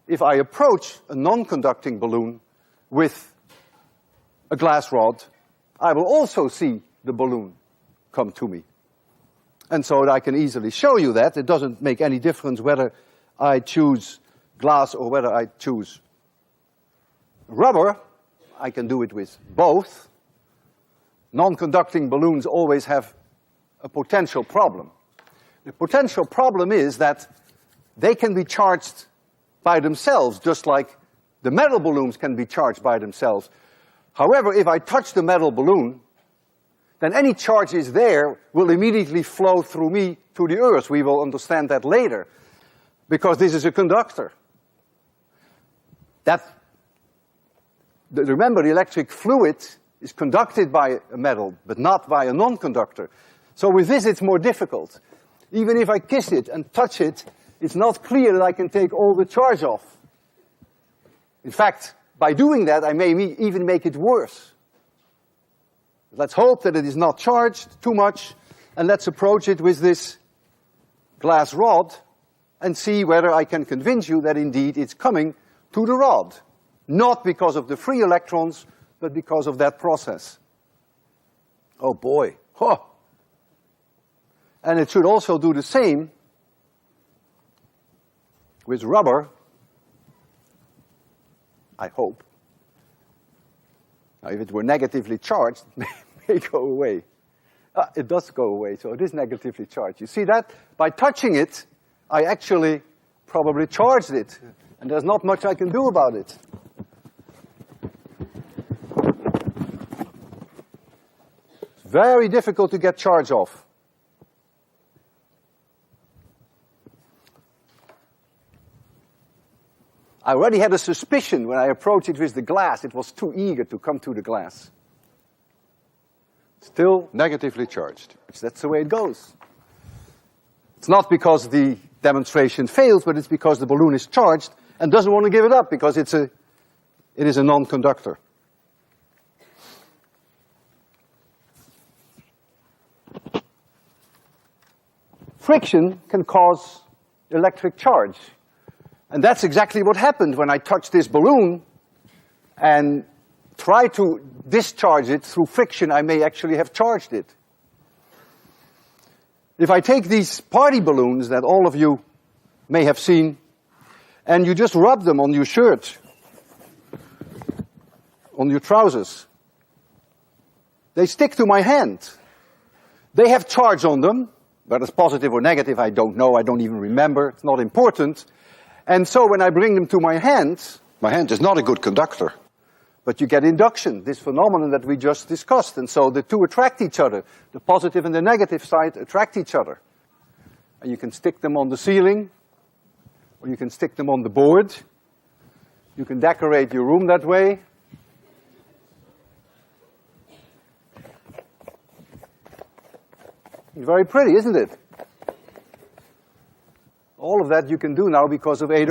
if I approach a non-conducting balloon with a glass rod, I will also see the balloon come to me. And so I can easily show you that. It doesn't make any difference whether I choose glass or whether I choose rubber. I can do it with both. Non-conducting balloons always have a potential problem. The potential problem is that they can be charged by themselves, just like the metal balloons can be charged by themselves. However, if I touch the metal balloon, then any charges there will immediately flow through me to the earth. We will understand that later, because this is a conductor. Remember, the electric fluid is conducted by a metal, but not by a non-conductor. So with this, it's more difficult. Even if I kiss it and touch it, it's not clear that I can take all the charge off. In fact, by doing that, I may even make it worse. Let's hope that it is not charged too much, and let's approach it with this glass rod and see whether I can convince you that indeed it's coming to the rod. Not because of the free electrons, but because of that process. Oh boy. Huh. And it should also do the same with rubber, I hope. Now, if it were negatively charged, it may go away. It does go away, so it is negatively charged. You see that? By touching it, I actually probably charged it, and there's not much I can do about it. It's very difficult to get charge off. I already had a suspicion when I approached it with the glass. It was too eager to come to the glass. Still negatively charged. That's the way it goes. It's not because the demonstration fails, but it's because the balloon is charged and doesn't want to give it up because it is a non-conductor. Friction can cause electric charge. And that's exactly what happened when I touched this balloon and tried to discharge it through friction. I may actually have charged it. If I take these party balloons that all of you may have seen, and you just rub them on your shirt, on your trousers, they stick to my hand. They have charge on them, whether it's positive or negative, I don't know, I don't even remember, it's not important. And so when I bring them to my hand is not a good conductor. But you get induction, this phenomenon that we just discussed. And so the two attract each other. The positive and the negative side attract each other. And you can stick them on the ceiling, or you can stick them on the board. You can decorate your room that way. It's very pretty, isn't it? All of that you can do now because of 8